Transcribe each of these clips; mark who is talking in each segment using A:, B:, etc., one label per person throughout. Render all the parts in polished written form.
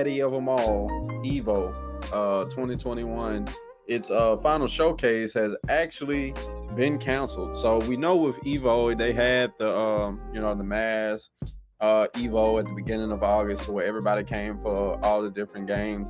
A: daddy of them all, Evo, 2021. Its final showcase has actually been canceled. So we know with Evo, they had the mass Evo at the beginning of August, where everybody came for all the different games.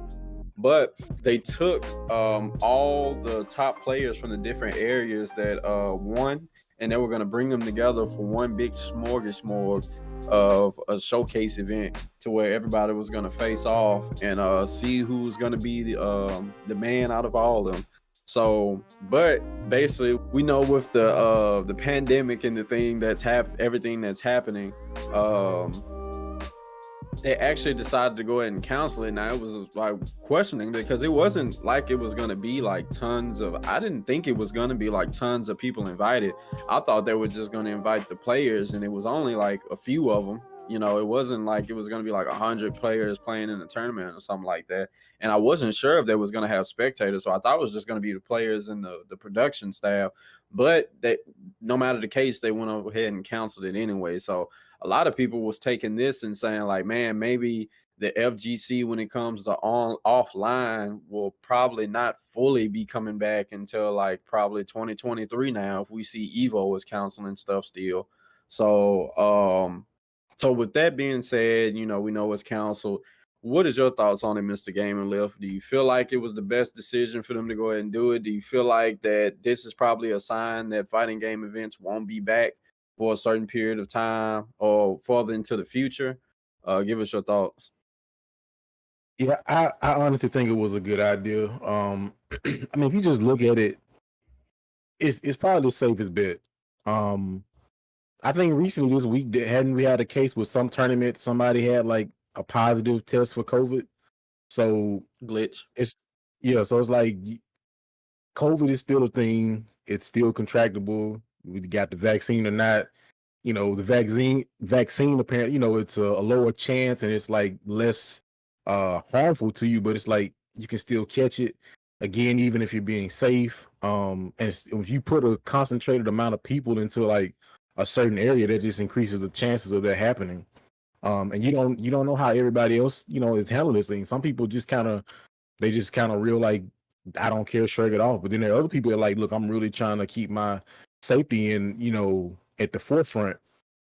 A: But they took all the top players from the different areas that won, and they were going to bring them together for one big smorgasbord of a showcase event, to where everybody was going to face off and see who was going to be the man out of all of them. So, but basically, we know with the pandemic and the thing everything that's happening, they actually decided to go ahead and cancel it. Now it was like questioning, because it wasn't like it was going to be like I didn't think it was going to be like tons of people invited. I thought they were just going to invite the players, and it was only like a few of them. It wasn't like it was going to be like 100 players playing in a tournament or something like that. And I wasn't sure if they was going to have spectators, so I thought it was just going to be the players and the production staff. But no matter the case, they went ahead and canceled it anyway. So a lot of people was taking this and saying like, man, maybe the FGC, when it comes to offline, will probably not fully be coming back until like probably 2023 now, if we see Evo is canceling stuff still. So with that being said, we know it's canceled. What is your thoughts on it, Mr. Gaming Lift? Do you feel like it was the best decision for them to go ahead and do it? Do you feel like that this is probably a sign that fighting game events won't be back for a certain period of time or further into the future? Give us your thoughts.
B: Yeah, I honestly think it was a good idea. I mean, if you just look at it, it's probably the safest bet. I think recently this week, hadn't we had a case with some tournament, somebody had like a positive test for COVID. So
A: Glitch.
B: So it's like COVID is still a thing. It's still contractable. We got the vaccine or not. The vaccine apparently, it's a lower chance and it's like less harmful to you, but it's like you can still catch it again, even if you're being safe. And if you put a concentrated amount of people into like a certain area, that just increases the chances of that happening. And you don't know how everybody else, is handling this thing. Some people just kind of real like, I don't care, shrug it off. But then there are other people that are like, look, I'm really trying to keep my safety and, at the forefront.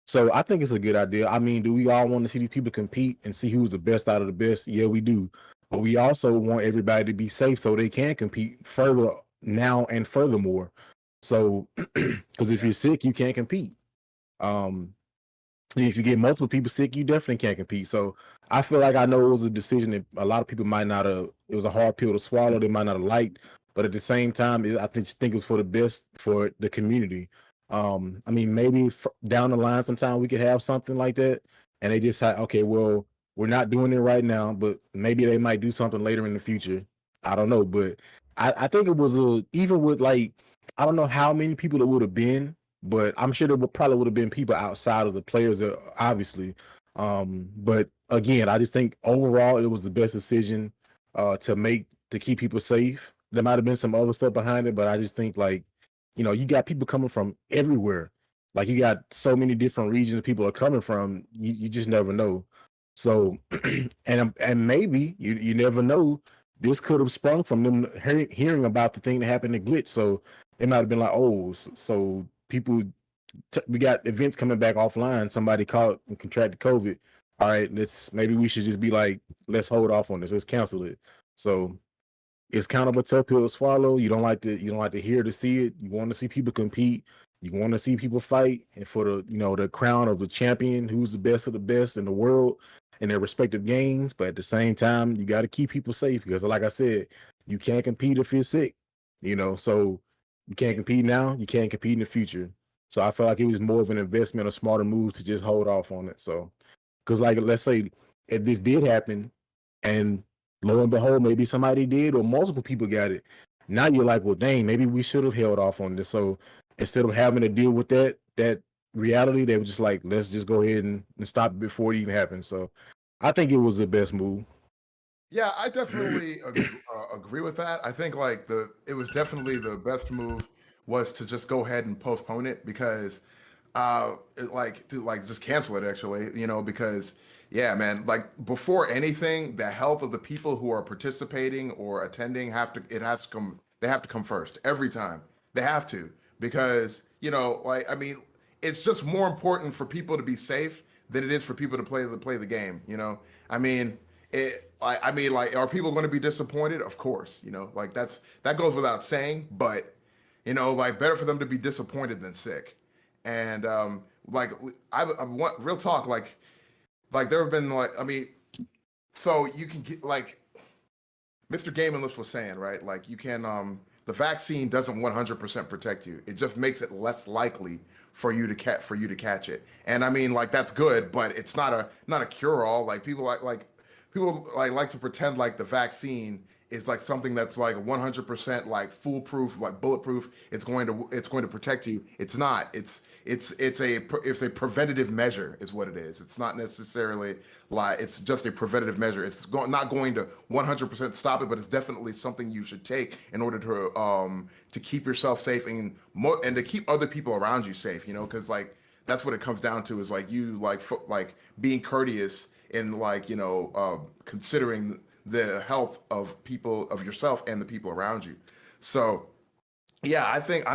B: So I think it's a good idea. I mean, do we all want to see these people compete and see who's the best out of the best? Yeah, we do. But we also want everybody to be safe so they can compete further now and furthermore. So, because if you're sick, you can't compete. If you get multiple people sick, you definitely can't compete. So I feel like I know it was a decision that a lot of people might not have. It was a hard pill to swallow. They might not have liked, but at the same time, I think it was for the best for the community. I mean, maybe down the line, sometime we could have something like that, and they just say, okay, well, we're not doing it right now, but maybe they might do something later in the future. I don't know, but I think it was even with like, I don't know how many people it would have been, but I'm sure there probably would have been people outside of the players, obviously. But again, I just think overall it was the best decision to keep people safe. There might have been some other stuff behind it, but I just think like, you got people coming from everywhere. Like you got so many different regions people are coming from. You just never know. So, and maybe you never know. This could have sprung from them hearing about the thing that happened at Glitch. So it might have been like, oh, so people, we got events coming back offline. Somebody caught and contracted COVID. All right, maybe we should just be like, let's hold off on this. Let's cancel it. So it's kind of a tough pill to swallow. You don't like to hear to see it. You want to see people compete. You want to see people fight, and for the crown of the champion, who's the best of the best in the world in their respective games. But at the same time, you got to keep people safe because, like I said, you can't compete if you're sick. So you can't compete now. You can't compete in the future. So I feel like it was more of an investment, a smarter move to just hold off on it. So, because like let's say if this did happen, and lo and behold, maybe somebody did or multiple people got it. Now you're like, well, dang, maybe we should have held off on this. So instead of having to deal with that reality, they were just like, let's just go ahead and stop it before it even happened. So I think it was the best move.
C: Yeah, I definitely agree with that. I think like it was definitely the best move was to just go ahead and postpone it because like to like just cancel it actually, because yeah, man, like before anything, the health of the people who are participating or attending they have to come first every time. They have to, because like, I mean, it's just more important for people to be safe than it is for people to play the game. I mean, like, are people going to be disappointed? Of course, like that goes without saying. But like, better for them to be disappointed than sick. And like, I want real talk. Like there have been, like, I mean, so you can get, like Mr. Game and Lips was saying, right? Like, you can the vaccine doesn't 100% protect you. It just makes it less likely for you to catch it. And I mean, like, that's good, but it's not a cure all. Like, people like to pretend like the vaccine is like something that's like 100% like foolproof, like bulletproof. It's going to protect you. It's not. It's a preventative measure is what it is. It's not necessarily like, it's just a preventative measure. It's not going to 100% stop it, but it's definitely something you should take in order to keep yourself safe and to keep other people around you safe. Because like that's what it comes down to, is like you like being courteous and like considering the health of yourself and the people around you. So yeah, I think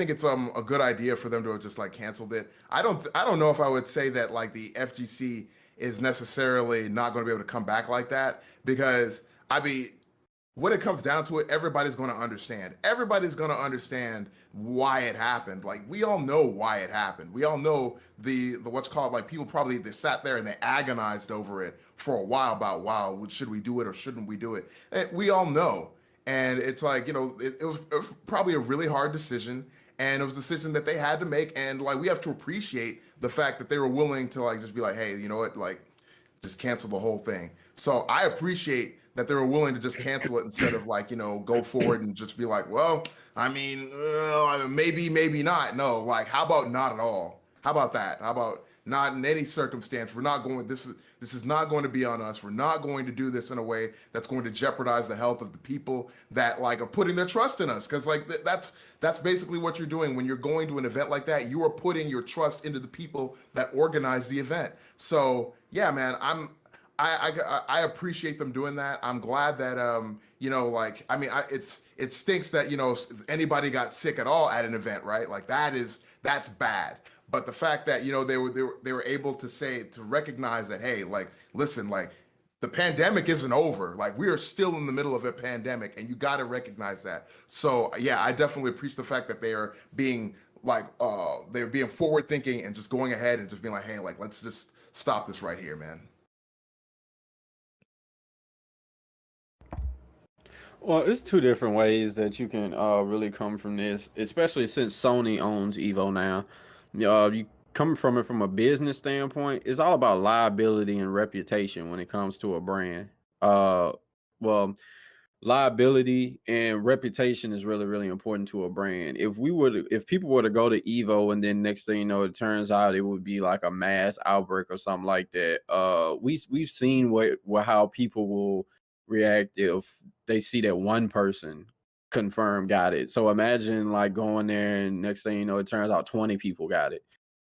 C: it's a good idea for them to have just like canceled it. I don't know if I would say that like the FGC is necessarily not going to be able to come back like that, because I mean, when it comes down to it, everybody's going to understand. Everybody's going to understand why it happened. Like, we all know why it happened. We all know the what's called, like, people probably, they sat there and they agonized over it for a while about, wow, should we do it or shouldn't we do it? And we all know. And it's like, it was probably a really hard decision, and it was a decision that they had to make. And like, we have to appreciate the fact that they were willing to like just be like, hey, you know what, like, just cancel the whole thing. So I appreciate that they were willing to just cancel it instead of like, go forward and just be like, well, I mean, maybe not. No, like, how about not at all? How about that? How about not in any circumstance? We're not going. This is not going to be on us. We're not going to do this in a way that's going to jeopardize the health of the people that like are putting their trust in us. Because like that's basically what you're doing when you're going to an event like that. You are putting your trust into the people that organize the event. So yeah, man, I appreciate them doing that. I'm glad that like, I mean, it stinks that anybody got sick at all at an event, right? Like, that's bad. But the fact that they were able to recognize that, hey, like, listen, like, the pandemic isn't over. Like, we are still in the middle of a pandemic, and you got to recognize that. So yeah, I definitely appreciate the fact that they are being like they're being forward thinking and just going ahead and just being like, hey, like, let's just stop this right here, man.
A: Well, it's two different ways that you can really come from this, especially since Sony owns Evo now. You coming from it from a business standpoint, it's all about liability and reputation when it comes to a brand. Well, liability and reputation is really, really important to a brand. If people were to go to Evo and then next thing you know, it turns out it would be like a mass outbreak or something like that. We've seen how people will react if they see that one person confirmed got it. So imagine like going there and next thing you know, it turns out 20 people got it.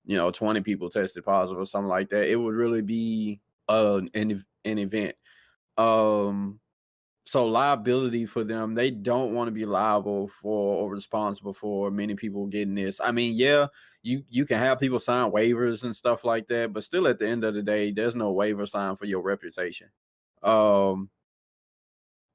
A: 20 people tested positive or something like that. It would really be an event. So liability for them, they don't want to be liable for or responsible for many people getting this. I mean, yeah, you can have people sign waivers and stuff like that, but still at the end of the day, there's no waiver sign for your reputation.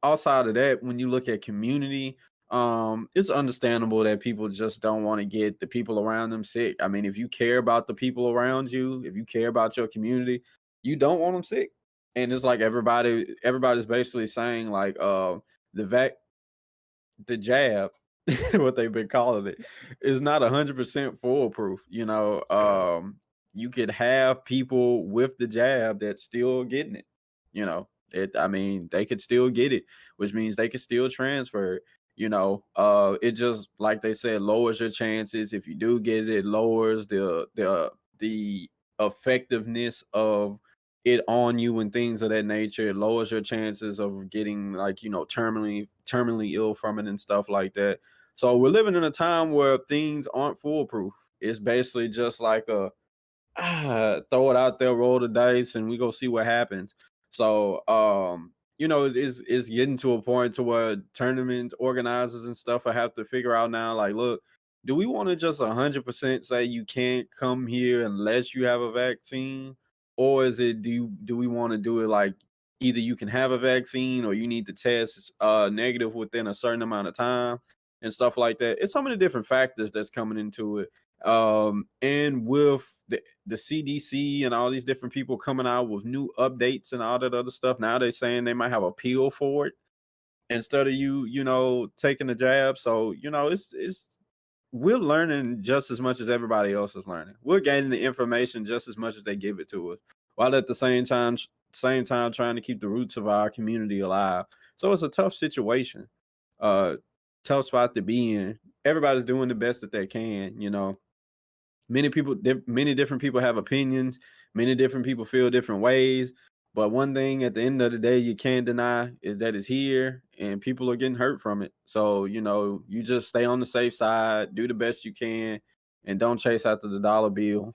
A: Outside of that, when you look at community, it's understandable that people just don't want to get the people around them sick. I mean, if you care about the people around you, if you care about your community, you don't want them sick. And it's like everybody's basically saying like the jab, what they've been calling it, is not 100% foolproof. You could have people with the jab that's still getting it. I mean, they could still get it, which means they could still transfer it. It just, like they said, lowers your chances. If you do get it, it lowers the effectiveness of it on you and things of that nature. It lowers your chances of getting like, terminally ill from it and stuff like that. So we're living in a time where things aren't foolproof. It's basically just like a throw it out there, roll the dice, and we go see what happens. So, it's getting to a point to where tournament organizers and stuff will have to figure out now, like, look, do we want to just 100% say you can't come here unless you have a vaccine, or is it do we want to do it like either you can have a vaccine or you need to test negative within a certain amount of time and stuff like that? It's so many different factors that's coming into it. And with the CDC and all these different people coming out with new updates and all that other stuff, now they're saying they might have a pill for it instead of you taking the jab. So it's we're learning just as much as everybody else is learning. We're gaining the information just as much as they give it to us, while at the same time trying to keep the roots of our community alive. So it's a tough situation, tough spot to be in. Everybody's doing the best that they can. Many different people have opinions. Many different people feel different ways. But one thing at the end of the day you can't deny is that it's here and people are getting hurt from it. So, you just stay on the safe side, do the best you can, and don't chase after the dollar bill.